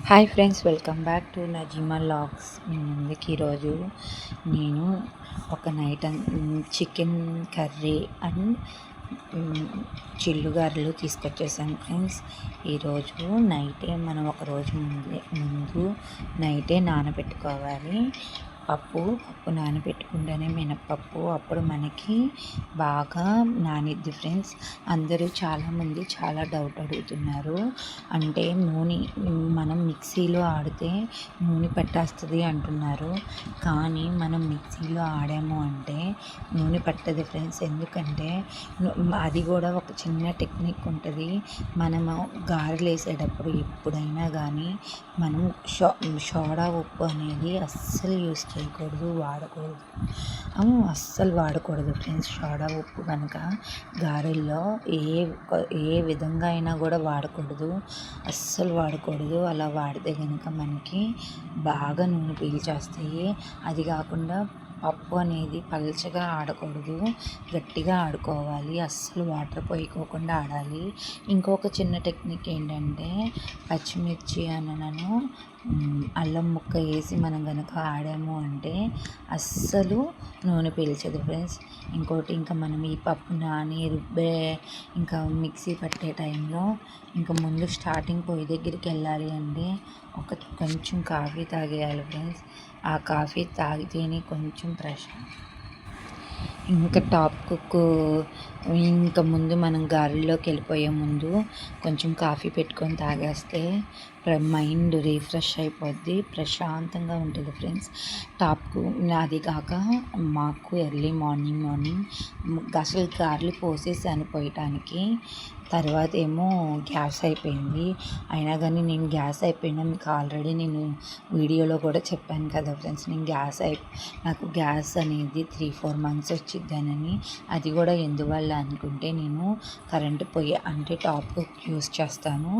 Hi friends, welcome back to Nazeema logs. మీ ముందుకి ఈరోజు నేను ఒక నైట్ చికెన్ కర్రీ అండ్ చిల్లుగారెలు తీసుకొచ్చేసాను ఫ్రెండ్స్. ఈరోజు నైటే మనం ఒక రోజు ముందు నైటే నానబెట్టుకోవాలి. పప్పు నానబెట్టుకుంటేనే మినప్పప్పు అప్పుడు మనకి బాగా నానిద్ది ఫ్రెండ్స్. అందరూ చాలామంది చాలా డౌట్ అడుగుతున్నారు. అంటే నూనె మనం మిక్సీలో ఆడితే నూనె పట్టేస్తుంది అంటున్నారు. కానీ మనం మిక్సీలో ఆడాము అంటే నూనె పట్టదు ఫ్రెండ్స్. ఎందుకంటే అది కూడా ఒక చిన్న టెక్నిక్ ఉంటుంది. మనము గారెలు వేసేటప్పుడు ఎప్పుడైనా కానీ మనం సోడా ఉప్పు అనేది అస్సలు యూస్ చేయకూడదు, అస్సలు వాడకూడదు ఫ్రెండ్స్. సోడా ఉప్పు కనుక గారెల్లో ఏ విధంగా అయినా కూడా వాడకూడదు, అస్సలు వాడకూడదు. అలా వాడితే కనుక మనకి బాగా నూనె పీల్చేస్తాయి. అది కాకుండా పప్పు అనేది పల్చగా ఆడకూడదు, గట్టిగా ఆడుకోవాలి. అస్సలు వాటర్ పోయికోకుండా ఆడాలి. ఇంకొక చిన్న టెక్నిక్ ఏంటంటే పచ్చిమిర్చి అన్నను అల్లం ముక్క వేసి మనం కనుక ఆడాము అంటే అస్సలు నూనె పీల్చదు ఫ్రెండ్స్. ఇంకోటి ఇంకా మనం ఈ పప్పు రుబ్బే ఇంకా మిక్సీ పట్టే టైంలో ఇంకా ముందు స్టార్టింగ్ పొయ్యి దగ్గరికి వెళ్ళాలి అంటే కొంచెం కాఫీ తాగేయాలి ఫ్రెండ్స్. ఆ కాఫీ తాగితేనే కొంచెం ఇంకా టాప్ కుక్ ఇంకా ముందు మనం గారెల్లోకి వెళ్ళిపోయే ముందు కొంచెం కాఫీ పెట్టుకొని తాగేస్తే మైండ్ రీఫ్రెష్ అయిపోద్ది, ప్రశాంతంగా ఉంటుంది ఫ్రెండ్స్. అది కాక మాకు ఎర్లీ మార్నింగ్ అసలు గారెలు పోసేసాను పోయటానికి. తర్వాత ఏమో గ్యాస్ అయిపోయింది. అయినా కానీ నేను గ్యాస్ అయిపోయినా మీకు ఆల్రెడీ నేను వీడియోలో కూడా చెప్పాను కదా ఫ్రెండ్స్. నాకు గ్యాస్ అనేది 3-4 months వచ్చిద్దానని. అది కూడా ఎందువల్ల అనుకుంటే నేను కరెంటు పొయ్యి అంటే టాప్ కుక్ యూస్ చేస్తాను.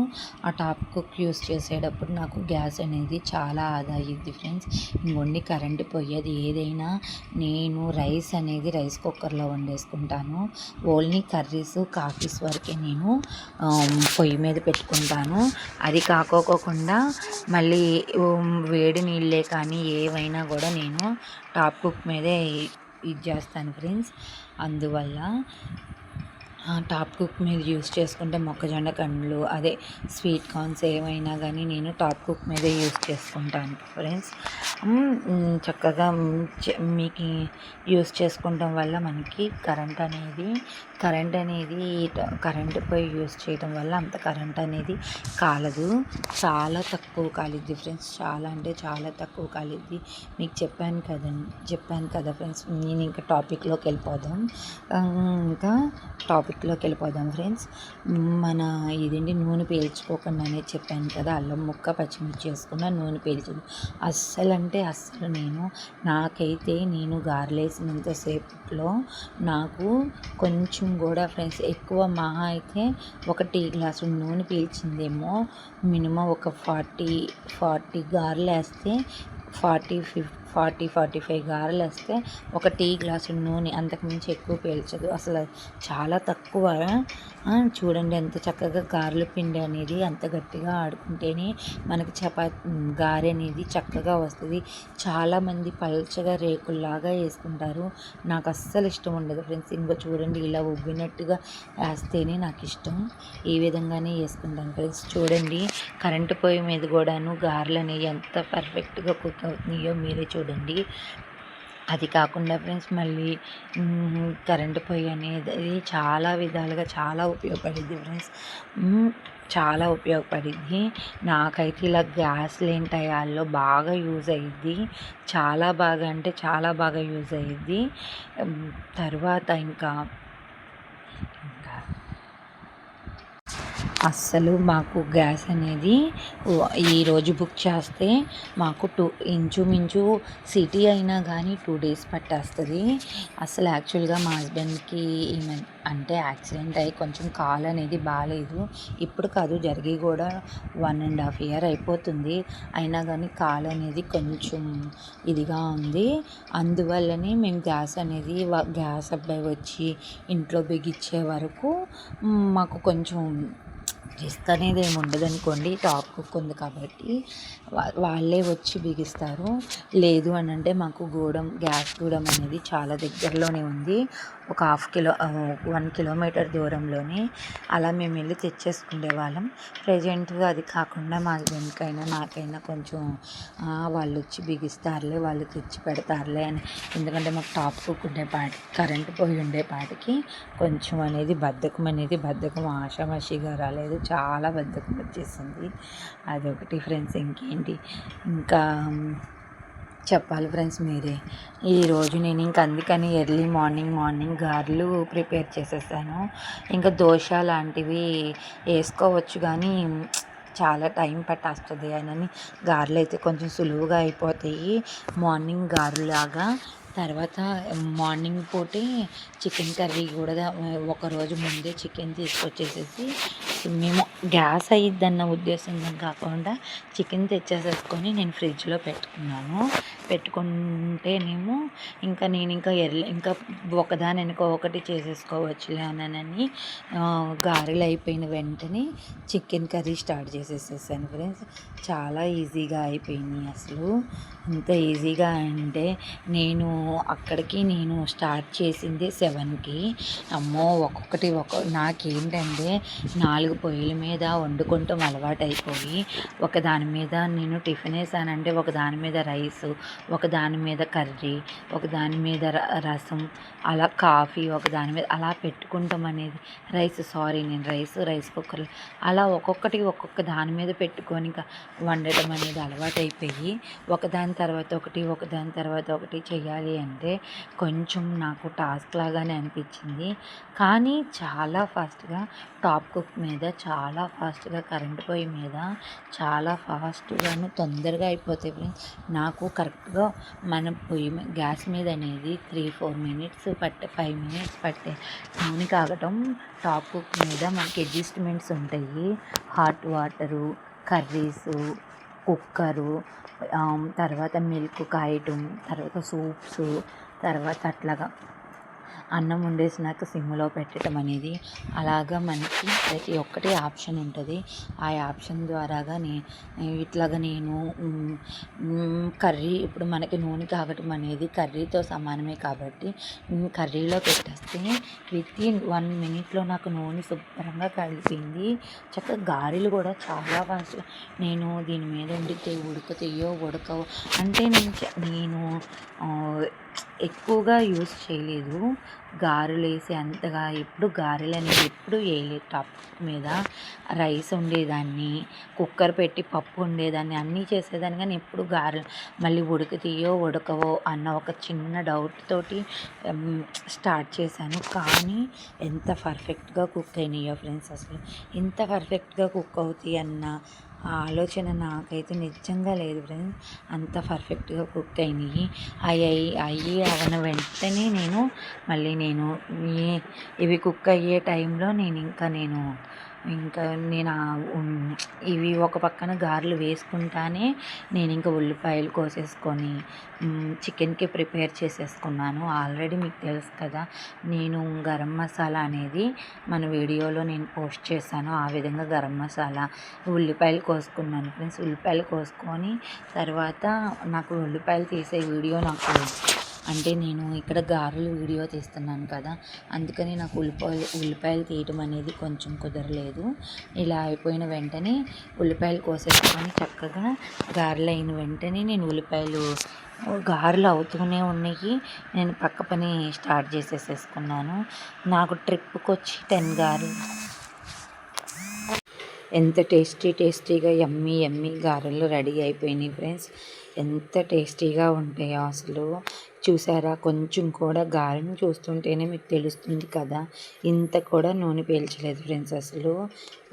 ఆ టాప్ కుక్ యూస్ చేసేటప్పుడు నాకు గ్యాస్ అనేది చాలా ఆదా అయ్యిద్ది ఫ్రెండ్స్. ఇంకొన్ని కరెంటు పొయ్యి అది ఏదైనా నేను రైస్ కుక్కర్లో వండేసుకుంటాను. ఓన్లీ కర్రీస్ కాఫీస్ వరకే నేను పొయ్యి మీద పెట్టుకుంటాను. అది కాకోకుండా మళ్ళీ వేడి నీళ్ళే కానీ ఏవైనా కూడా నేను టాప్ కుక్ మీదే ఇది చేస్తాను ఫ్రెండ్స్. అందువల్ల టాప్ కుక్ మీద యూస్ చేసుకుంటే మొక్కజొన్న కండ్లు స్వీట్ కార్న్స్ ఏమైనా కానీ నేను టాప్ కుక్ మీదే యూస్ చేసుకుంటాను ఫ్రెండ్స్. చక్కగా మీకు యూస్ చేసుకోవటం వల్ల మనకి కరెంట్ పోయి యూస్ చేయడం వల్ల అంత కరెంట్ అనేది కాలదు. చాలా తక్కువ కాలిద్ది ఫ్రెండ్స్. చాలా అంటే చాలా తక్కువ కాలిద్ది. మీకు చెప్పాను కదా ఫ్రెండ్స్. నేను ఇంకా టాపిక్లోకి వెళ్ళిపోదాం ఫ్రెండ్స్. మన ఇదేంటి నూనె పీల్చుకోకుండానే చెప్పాను కదా, అల్లం ముక్క పచ్చిమిర్చి వేసుకున్న నూనె పీల్చదు అస్సలు. నేను గారెలేసినంతసేపులో నాకు కొంచెం కూడా ఫ్రెండ్స్ ఎక్కువ మహా అయితే ఒక టీ గ్లాసు నూనె పీల్చిందేమో. మినిమం ఒక 40 గారెలు వేస్తే 45 గారెలు వేస్తే ఒక టీ గ్లాసు నూనె, అంతకుమించి ఎక్కువ పీల్చదు అసలు. చాలా తక్కువ. చూడండి ఎంత చక్కగా గారెల పిండి అనేది అంత గట్టిగా ఆడుకుంటేనే మనకి గారె అనేది చక్కగా వస్తుంది. చాలామంది పల్చగా రేకుల్లాగా వేసుకుంటారు. నాకు అస్సలు ఇష్టం ఉండదు ఫ్రెండ్స్. ఇంకో చూడండి, ఇలా ఉబ్బినట్టుగా వేస్తేనే నాకు ఇష్టం. ఈ విధంగానే వేసుకుంటాను ఫ్రెండ్స్. చూడండి, కరెంటు పొయ్యి మీద కూడాను గారెలు అనేవి ఎంత పర్ఫెక్ట్గా కుక్ అవుతున్నాయో మీరే చూడండి. అది కాకుండా ఫ్రెండ్స్ మళ్ళీ కరెంటు పొయ్యి అనేది చాలా విధాలుగా చాలా ఉపయోగపడిద్ది ఫ్రెండ్స్. చాలా ఉపయోగపడిద్ది. నాకైతే ఇలా గ్యాస్ లేని టయాల్లో బాగా యూజ్ అయ్యిద్ది. చాలా బాగా అంటే చాలా బాగా యూజ్ అయ్యిద్ది. తర్వాత ఇంకా అస్సలు మాకు గ్యాస్ అనేది ఈరోజు బుక్ చేస్తే మాకు ఇంచుమించు సిటీ అయినా కానీ 2 days పట్టేస్తుంది. అసలు యాక్చువల్గా మా హస్బెండ్కి అంటే యాక్సిడెంట్ అయ్యి కొంచెం కాలు అనేది బాగాలేదు. ఇప్పుడు కాదు, జరిగి కూడా 1.5 year అయిపోతుంది. అయినా కానీ కాలు అనేది కొంచెం ఇదిగా ఉంది. అందువల్లనే మేము గ్యాస్ అబ్బాయి వచ్చి ఇంట్లో బిగించే వరకు మాకు కొంచెం రిస్క్ అనేది ఏమి ఉండదనుకోండి, టాప్ కుక్ ఉంది కాబట్టి వాళ్ళే వచ్చి బిగిస్తారు. లేదు అని అంటే మాకు గ్యాస్ గూడెం అనేది చాలా దగ్గరలోనే ఉంది, ఒక 1 కిలోమీటర్ దూరంలోనే. అలా మేము వెళ్ళి తెచ్చేసుకునే వాళ్ళం. ప్రజెంట్గా అది కాకుండా మా హస్బెండ్కైనా నాకైనా కొంచెం వాళ్ళు వచ్చి బిగిస్తారులే, వాళ్ళు తెచ్చి పెడతారులే అని. ఎందుకంటే మాకు టాప్ కుక్ ఉండేపాటికి, కరెంటు పోయి ఉండేపాటికి కొంచెం అనేది బద్ధకం ఆషామాషిగా రాలేదు, చాలా బద్ధకం వచ్చేసింది. అదొకటి ఫ్రెండ్స్. ఇంకేంటి ఇంకా చెప్పాలి ఫ్రెండ్స్ మీరే. ఈరోజు నేను అందుకని ఎర్లీ మార్నింగ్ గారెలు ప్రిపేర్ చేసేసాను. ఇంకా దోశ లాంటివి వేసుకోవచ్చు కానీ చాలా టైం పట్టేస్తుంది అని గారెలు అయితే కొంచెం సులువుగా అయిపోతాయి. మార్నింగ్ గారెలాగా. తర్వాత మార్నింగ్ పూటే చికెన్ కర్రీ కూడా ఒకరోజు ముందే చికెన్ తీసుకొచ్చేసేసి, మేము గ్యాస్ అయ్యిద్దన్న ఉద్దేశంగా కాకుండా చికెన్ తెచ్చేసేసుకొని నేను ఫ్రిడ్జ్లో పెట్టుకుంటేనేమో నేను ఇంకా ఒకదాని వెనుక ఒకటి చేసేసుకోవచ్చులే అని గారెలు అయిపోయిన వెంటనే చికెన్ కర్రీ స్టార్ట్ చేసేసేసాను ఫ్రెండ్స్. చాలా ఈజీగా అయిపోయినాయి. అసలు ఇంత ఈజీగా అంటే నేను స్టార్ట్ చేసింది 7కి. అమ్మో, నాకేంటంటే 4 పొయ్యిల మీద వండుకుంటాం అలవాటు అయిపోయి, ఒకదాని మీద నేను టిఫిన్ వేసానంటే ఒకదాని మీద రైసు, ఒకదాని మీద కర్రీ, ఒకదాని మీద రసం, అలా కాఫీ ఒకదాని మీద అలా పెట్టుకుంటాం అనేది. నేను రైస్ కుక్కర్ అలా ఒక్కొక్క దాని మీద పెట్టుకొని ఇంకా వండటం అనేది అలవాటు అయిపోయి, ఒకదాని తర్వాత ఒకటి చేయాలి అంటే కొంచెం నాకు టాస్క్ లాగానే అనిపించింది. కానీ చాలా ఫాస్ట్గా టాప్ కుక్ మీద, చాలా ఫాస్ట్గా కరెంటు పొయ్యి మీద, చాలా ఫాస్ట్గాను తొందరగా అయిపోతాయి ఫ్రెండ్స్. నాకు కరెక్ట్గా మన గ్యాస్ మీద అనేది 3-4 మినిట్స్ 5 మినిట్స్ పట్టే నూనె కాగటం. టాప్ కుక్ మీద మనకి అడ్జస్ట్మెంట్స్ ఉంటాయి, హాట్ వాటరు, కర్రీసు, కుక్కరు, తర్వాత మిల్క్ కాయటం, తర్వాత సూప్స్, తర్వాత అట్లాగా అన్నం వండేసినాక సిమ్లో పెట్టడం అనేది. అలాగా మనకి ప్రతి ఒక్కటి ఆప్షన్ ఉంటుంది. ఆ ఆప్షన్ ద్వారాగా నేను కర్రీ, ఇప్పుడు మనకి నూనె కాగటం అనేది కర్రీతో సమానమే కాబట్టి కర్రీలో పెట్టేస్తే వితిన్ 1 మినిట్లో నాకు నూనె శుభ్రంగా కలిపింది. చక్కగా గారెలు కూడా చాలా ఫాస్ట్గా నేను దీని మీద వండితే ఉడకవో అంటే నేను ఎక్కువగా యూస్ చేయలేదు గారెలు వేసి అంతగా. గారెలు అనేది ఎప్పుడు వేయలేదు. టాప్ మీద రైస్ వండేదాన్ని, కుక్కర్ పెట్టి పప్పు వండేదాన్ని, అన్నీ చేసేదాన్ని. కానీ ఎప్పుడు గారెలు మళ్ళీ ఉడకవో అన్న ఒక చిన్న డౌట్ తోటి స్టార్ట్ చేశాను. కానీ ఎంత పర్ఫెక్ట్గా కుక్ అయినాయో ఫ్రెండ్స్. అసలు ఎంత పర్ఫెక్ట్గా కుక్ అవుతాయి అన్న ఆలోచన నాకైతే నిజంగా లేదు ఫ్రెండ్స్. అంత పర్ఫెక్ట్గా కుక్ అయినాయి. అవన వెంటనే నేను ఇవి కుక్ అయ్యే టైంలో ఇవి ఒక పక్కన గారెలు వేసుకుంటానే నేను ఉల్లిపాయలు కోసేసుకొని చికెన్కి ప్రిపేర్ చేసేసుకున్నాను. ఆల్రెడీ మీకు తెలుసు కదా, నేను గరం మసాలా అనేది మన వీడియోలో నేను పోస్ట్ చేశాను. ఆ విధంగా గరం మసాలా, ఉల్లిపాయలు కోసుకున్నాను ఫ్రెండ్స్. ఉల్లిపాయలు కోసుకొని తర్వాత నాకు ఉల్లిపాయలు తీసే వీడియో నేను ఇక్కడ గారెలు వీడియో తీస్తున్నాను కదా, అందుకని నాకు ఉల్లిపాయలు తీయటం అనేది కొంచెం కుదరలేదు. ఇలా అయిపోయిన వెంటనే ఉల్లిపాయలు కోసేసుకొని చక్కగా గారెలు అయిన వెంటనే గారెలు అవుతూనే ఉన్నాయి, నేను పక్క పని స్టార్ట్ చేసేసుకున్నాను. నాకు ట్రిప్కి వచ్చి 10 గారెలు. ఎంత టేస్టీగా యమ్మీ గారెలు రెడీ అయిపోయినాయి ఫ్రెండ్స్. ఎంత టేస్టీగా ఉంటాయో అసలు. చూసారా, కొంచెం కూడా గారెను చూస్తుంటేనే మీకు తెలుస్తుంది కదా, ఇంత కూడా నూనె పీల్చలేదు ఫ్రెండ్స్.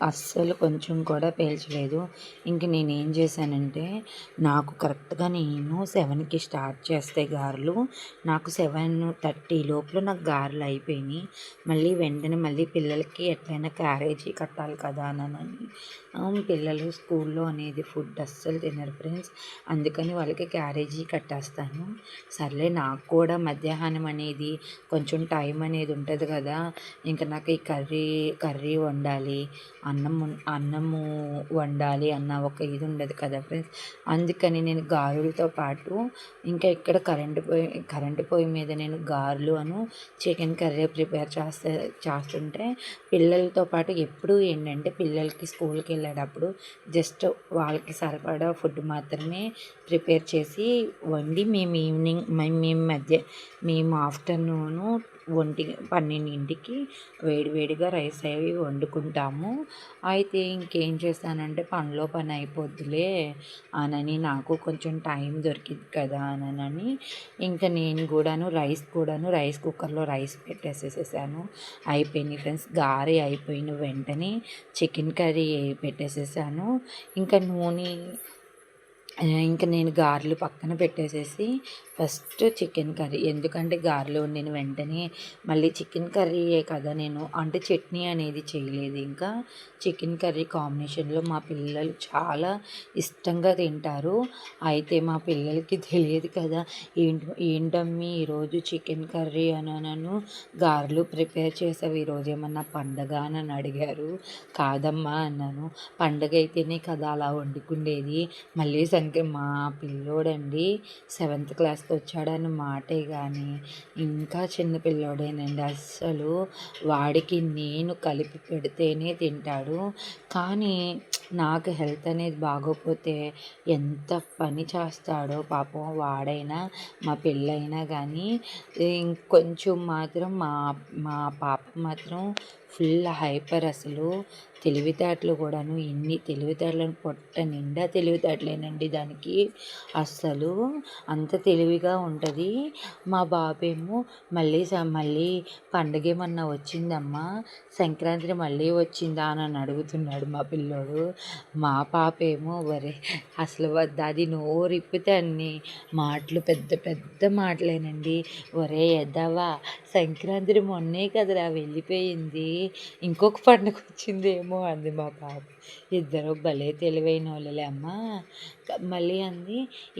అస్సలు కొంచెం కూడా పీల్చలేదు. ఇంక నేనేం చేశానంటే, నాకు కరెక్ట్గా 7కి స్టార్ట్ చేస్తే గారెలు, నాకు 7:30 లోపల నాకు గారెలు అయిపోయినాయి. వెంటనే పిల్లలకి ఎట్లయినా క్యారేజీ కట్టాలి కదా అని పిల్లలు స్కూల్లో అనేది ఫుడ్ అస్సలు తినరు ఫ్రెండ్స్. అందుకని వాళ్ళకి క్యారేజీ కట్టేస్తాను. సర్లే, నాకు కూడా మధ్యాహ్నం అనేది కొంచెం టైం అనేది ఉంటుంది కదా, ఇంకా నాకు ఈ కర్రీ వండాలి, అన్నము వండాలి అన్న ఒక ఇది ఉండదు కదా ఫ్రెండ్స్. అందుకని నేను గారెలతో పాటు ఇంకా ఇక్కడ కరెంటు పొయ్యి మీద నేను గారెలు చికెన్ కర్రీ ప్రిపేర్ చేస్తుంటే పిల్లలతో పాటు ఎప్పుడూ ఏంటంటే పిల్లలకి స్కూల్కి వెళ్ళేటప్పుడు జస్ట్ వాళ్ళకి సరిపడా ఫుడ్ మాత్రమే ప్రిపేర్ చేసి వండి మేము ఆఫ్టర్నూను 12కి వేడివేడిగా రైస్ అవి వండుకుంటాము. అయితే ఇంకేం చేస్తానంటే పనిలో పని అయిపోద్దులే అనని, నాకు కొంచెం టైం దొరికింది కదా అనని ఇంకా నేను రైస్ కుక్కర్లో రైస్ పెట్టేసేసాను. అయిపోయింది ఫ్రెండ్స్. గారె అయిపోయిన వెంటనే చికెన్ కర్రీ పెట్టేసేసాను. ఇంకా నేను గారెలు పక్కన పెట్టేసేసి ఫస్ట్ చికెన్ కర్రీ, ఎందుకంటే గారెలు వండిన వెంటనే మళ్ళీ చికెన్ కర్రీయే కదా, నేను అంటే చట్నీ అనేది చేయలేదు. ఇంకా చికెన్ కర్రీ కాంబినేషన్లో మా పిల్లలు చాలా ఇష్టంగా తింటారు. అయితే మా పిల్లలకి తెలియదు కదా, ఏంటమ్మీ ఈరోజు చికెన్ కర్రీ నన్ను గారెలు ప్రిపేర్ చేసావు, ఈరోజు ఏమన్నా పండగ అని అడిగారు. కాదమ్మా అన్నాను, పండగ అయితేనే కదా అలా వండుకుండేది. మళ్ళీ మా పిల్లోడండి 7th క్లాస్కి వచ్చాడని మాటే కానీ ఇంకా చిన్న పిల్లోడేనండి. అస్సలు వాడికి నేను కలిపి పెడితేనే తింటాడు. కానీ నాకు హెల్త్ అనేది బాగోకపోతే ఎంత పని చేస్తాడో పాపం వాడైనా మా పిల్లైనా కానీ. ఇంకొంచెం మాత్రం మా పాప మాత్రం ఫుల్ హైపర్. అసలు తెలివితేటలు కూడాను, ఎన్ని తెలివితేటలను, పొట్ట నిండా తెలివితేటలేనండి దానికి. అస్సలు అంత తెలివిగా ఉంటుంది. మా బాబేమో మళ్ళీ పండగ ఏమన్నా వచ్చిందమ్మా, సంక్రాంతి మళ్ళీ వచ్చిందా అని అడుగుతున్నాడు మా పిల్లోడు. మా పాప ఏమో అసలు అది నోరిప్పితే అన్ని మాటలు పెద్ద పెద్ద మాటలేనండి. ఎద్దావా, సంక్రాంతి మొన్నే కదరా వెళ్ళిపోయింది, ఇంకొక పండుగ వచ్చిందేమో అంది మా పాప. ఇద్దరు భలే తెలివైన వాళ్ళలే అమ్మ. మళ్ళీ అంది,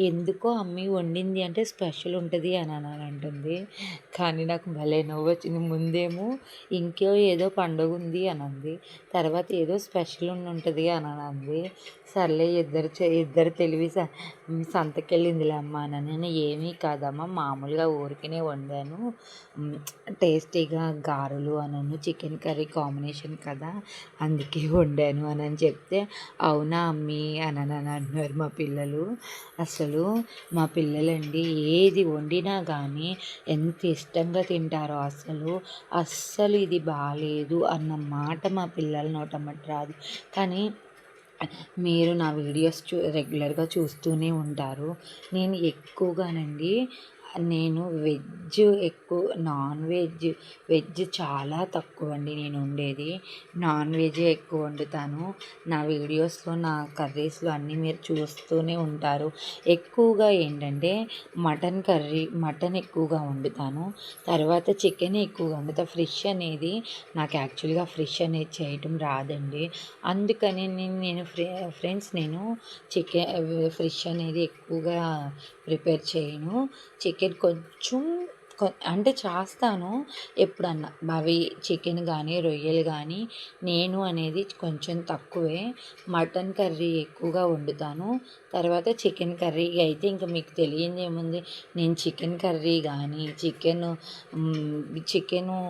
ఎందుకో అమ్మి వండింది అంటే స్పెషల్ ఉంటుంది అని అంటుంది. కానీ నాకు భలే నవ్వు వచ్చింది. ముందేమో ఇంకో ఏదో పండుగ ఉంది అని అంది, తర్వాత ఏదో స్పెషల్ ఉంటుంది అని అంది. సర్లే ఇద్దరు తెలివి సంతకెళ్ళిందిలే అమ్మ అని. నేను ఏమీ కాదమ్మా, మామూలుగా ఊరికనే వండాను, టేస్టీగా గారెలు చికెన్ కర్రీ కాంబినేషన్ కదా అందుకే వండాను అని చెప్తే, అవునా అమ్మీ అని అంటున్నారు మా పిల్లలు. అసలు మా పిల్లలండి ఏది వండినా కానీ ఎంత ఇష్టంగా తింటారో, అస్సలు ఇది బాగాలేదు అన్న మాట మా పిల్లల నోటమ్మట రాదు. కానీ మీరు నా వీడియోస్ రెగ్యులర్గా చూస్తూనే ఉంటారు. నేను ఎక్కువగానండి నేను వెజ్ చాలా తక్కువ అండి నేను వండేది. నాన్ వెజ్జే ఎక్కువ వండుతాను. నా వీడియోస్లో, నా కర్రీస్లో అన్నీ మీరు చూస్తూనే ఉంటారు. ఎక్కువగా ఏంటంటే మటన్ ఎక్కువగా వండుతాను. తర్వాత చికెన్ ఎక్కువగా వండుతాను. నాకు యాక్చువల్గా ఫిష్ అనేది చేయటం రాదండి. అందుకని నేను ఫిష్ అనేది ఎక్కువగా ప్రిపేర్ చేయను. చికెన్ కొంచెం అంటే చేస్తాను ఎప్పుడన్నా. అవి చికెన్ కానీ రొయ్యలు కానీ నేను అనేది కొంచెం తక్కువే. మటన్ కర్రీ ఎక్కువగా వండుతాను. తర్వాత చికెన్ కర్రీ అయితే ఇంకా మీకు తెలియంది ఏముంది, నేను చికెన్ కర్రీ కానీ చికెను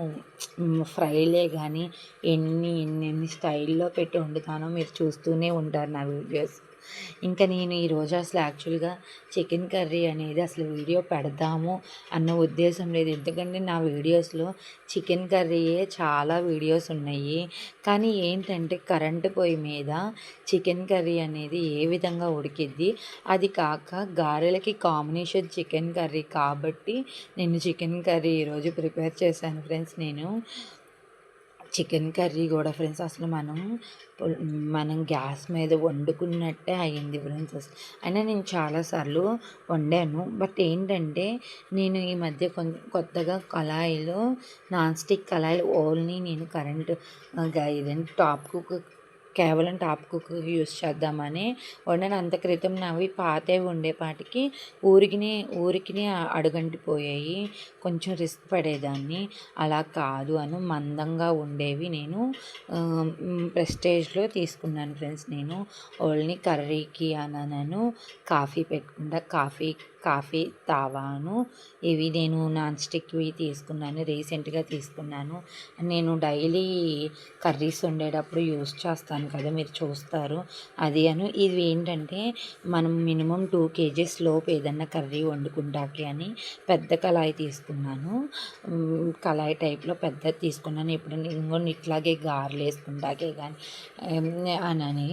ఫ్రైలే కానీ ఎన్ని స్టైల్లో పెట్టి వండుతానో మీరు చూస్తూనే ఉంటారు నా వీడియోస్. ఇంకా నేను ఈరోజు అసలు యాక్చువల్గా చికెన్ కర్రీ అనేది అసలు వీడియో పెడదాము అన్న ఉద్దేశం లేదు. ఎందుకంటే నా వీడియోస్లో చికెన్ కర్రీయే చాలా వీడియోస్ ఉన్నాయి. కానీ ఏంటంటే కరెంటు పొయ్యి మీద చికెన్ కర్రీ అనేది ఏ విధంగా ఉడికిద్ది, అది కాక గారెలకి కాంబినేషన్ చికెన్ కర్రీ కాబట్టి నేను చికెన్ కర్రీ ఈరోజు ప్రిపేర్ చేశాను ఫ్రెండ్స్. నేను చికెన్ కర్రీ కూడా ఫ్రెండ్స్ అసలు మనం గ్యాస్ మీద వండుకున్నట్టే అయ్యింది ఫ్రెండ్స్. అయినా నేను చాలాసార్లు వండాను. బట్ ఏంటంటే నేను ఈ మధ్య కొత్తగా నాన్ స్టిక్ కళాయిలు ఓన్లీ నేను కరెంటు ఇదంటే కేవలం టాప్ కుక్‌కి యూజ్ చేద్దామని వండాను. అంత క్రితం నావి పాతవి ఉండేపాటికి ఊరికినే అడుగంటిపోయాయి. కొంచెం రిస్క్ పడేదాన్ని. అలా కాదు అని మందంగా ఉండేవి నేను ప్రెస్టేజ్‌లో తీసుకున్నాను ఫ్రెండ్స్. నేను ఓన్లీ కర్రీకి అనను కాఫీ పెట్టుకుంటా. కాఫీ తావాను. ఇవి నేను నాన్ స్టిక్‌వి తీసుకున్నాను. రీసెంట్‌గా తీసుకున్నాను. నేను డైలీ కర్రీస్ వండేటప్పుడు యూజ్ చేస్తాను కదా, మీరు చూస్తారు. ఇవి ఏంటంటే మనం మినిమం 2 కేజీస్ లోపు ఏదన్నా కర్రీ వండుకుంటాకి అని పెద్ద కళాయి తీసుకున్నాను. కళాయి టైప్‌లో పెద్దది తీసుకున్నాను. ఎప్పుడైనా ఇంగోండి ఇట్లాగే గారెలు వేసుకుంటాకే కానీ అనని.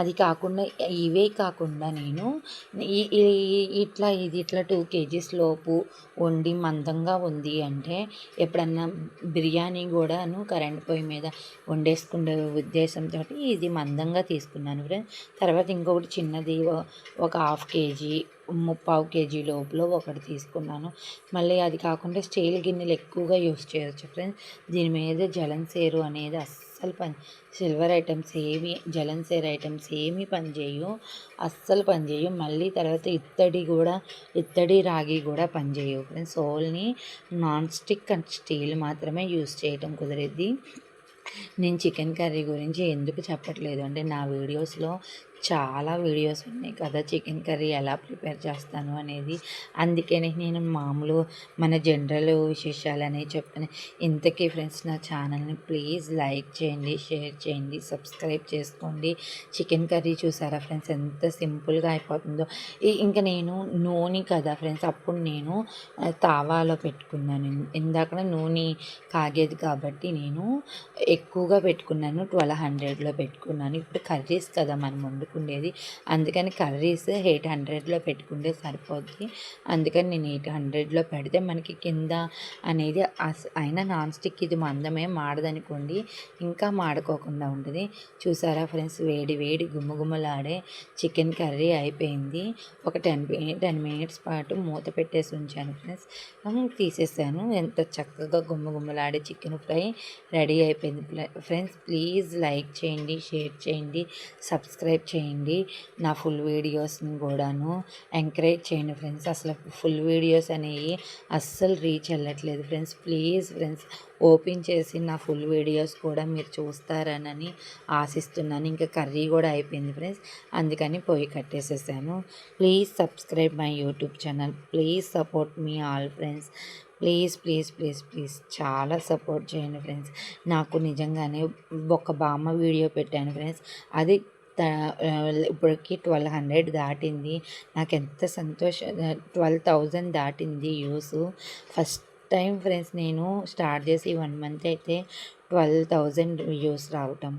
అది కాకుండా ఇవే కాకుండా నేను ఈ ఈ ఇది ఇట్లా 2 కేజీస్ లోపు వండి మందంగా ఉంది అంటే ఎప్పుడన్నా బిర్యానీ కూడాను కరెంట్ పొయ్యి మీద వండేసుకునే ఉద్దేశంతో ఇది మందంగా తీసుకున్నాను ఫ్రెండ్స్. తర్వాత ఇంకొకటి చిన్నది ఒక 1/2 కేజీ 3/4 కేజీ లోపల ఒకటి తీసుకున్నాను. మళ్ళీ అది కాకుండా స్టీల్ గిన్నెలు ఎక్కువగా యూస్ చేయొచ్చు ఫ్రెండ్స్. దీని మీద జలంసేరు అనేది సిల్వర్ ఐటమ్స్ ఏవి జలంసేరు ఐటమ్స్ ఏమీ పనిచేయవు, అస్సలు పనిచేయవు. మళ్ళీ తర్వాత ఇత్తడి రాగి కూడా పనిచేయవు friends. Only non stick and steel మాత్రమే యూస్ చేయటం కుదిరిద్ది. నేను చికెన్ కర్రీ గురించి ఎందుకు చెప్పట్లేదు అంటే నా వీడియోస్లో చాలా వీడియోస్ ఉన్నాయి కదా చికెన్ కర్రీ ఎలా ప్రిపేర్ చేస్తాను అనేది. అందుకని నేను మన జనరల్ విశేషాలు అనేవి చెప్తాను. ఇంతకీ ఫ్రెండ్స్ నా ఛానల్ని ప్లీజ్ లైక్ చేయండి, షేర్ చేయండి, సబ్స్క్రైబ్ చేసుకోండి. చికెన్ కర్రీ చూసారా ఫ్రెండ్స్ ఎంత సింపుల్గా అయిపోతుందో. ఇంకా నేను నూనె కదా ఫ్రెండ్స్, అప్పుడు నేను తావాలో పెట్టుకున్నాను. ఇందాక నూనె కాగేది కాబట్టి నేను ఎక్కువగా పెట్టుకున్నాను. 1200లో పెట్టుకున్నాను. ఇప్పుడు కర్రీస్ కదా మనం వండుకునేది, అందుకని కర్రీస్ 800లో పెట్టుకుంటే సరిపోద్ది. అందుకని నేను 800లో పెడితే మనకి కింద అనేది అయినా నాన్ స్టిక్ ఇది మందమే మాడదనుకోండి, ఇంకా మాడుకోకుండా ఉంటుంది. చూసారా ఫ్రెండ్స్, వేడి గుమ్మలాడే చికెన్ కర్రీ అయిపోయింది. ఒక 10 మినిట్స్ పాటు మూత పెట్టేసి ఉంచాను ఫ్రెండ్స్. తీసేసాను. ఎంత చక్కగా గుమ్మలాడే చికెన్ ఫ్రై రెడీ అయిపోయింది ఫ్రెండ్స్. ప్లీజ్ లైక్ చేయండి, షేర్ చేయండి, సబ్స్క్రైబ్ చేయండి. నా ఫుల్ వీడియోస్ని కూడాను ఎంకరేజ్ చేయండి ఫ్రెండ్స్. అసలు ఫుల్ వీడియోస్ అనేవి అస్సలు రీచ్ వెళ్ళట్లేదు ఫ్రెండ్స్. ప్లీజ్ ఫ్రెండ్స్ ఓపెన్ చేసి నా ఫుల్ వీడియోస్ కూడా మీరు చూస్తారనని ఆశిస్తున్నాను. ఇంకా కర్రీ కూడా అయిపోయింది ఫ్రెండ్స్, అందుకని పొయ్యి కట్టేసేసాను. Please subscribe my YouTube channel. Please support me all friends. Please చాలా సపోర్ట్ చేయండి ఫ్రెండ్స్. నాకు నిజంగానే ఒక బామ్మ వీడియో పెట్టాను ఫ్రెండ్స్, అది ఇప్పటికి 1200 దాటింది. నాకు ఎంత సంతోషం, 12,000 దాటింది వ్యూస్. ఫస్ట్ టైం ఫ్రెండ్స్ నేను స్టార్ట్ చేసి 1 మంత్ అయితే 12,000 వ్యూస్ రావటం.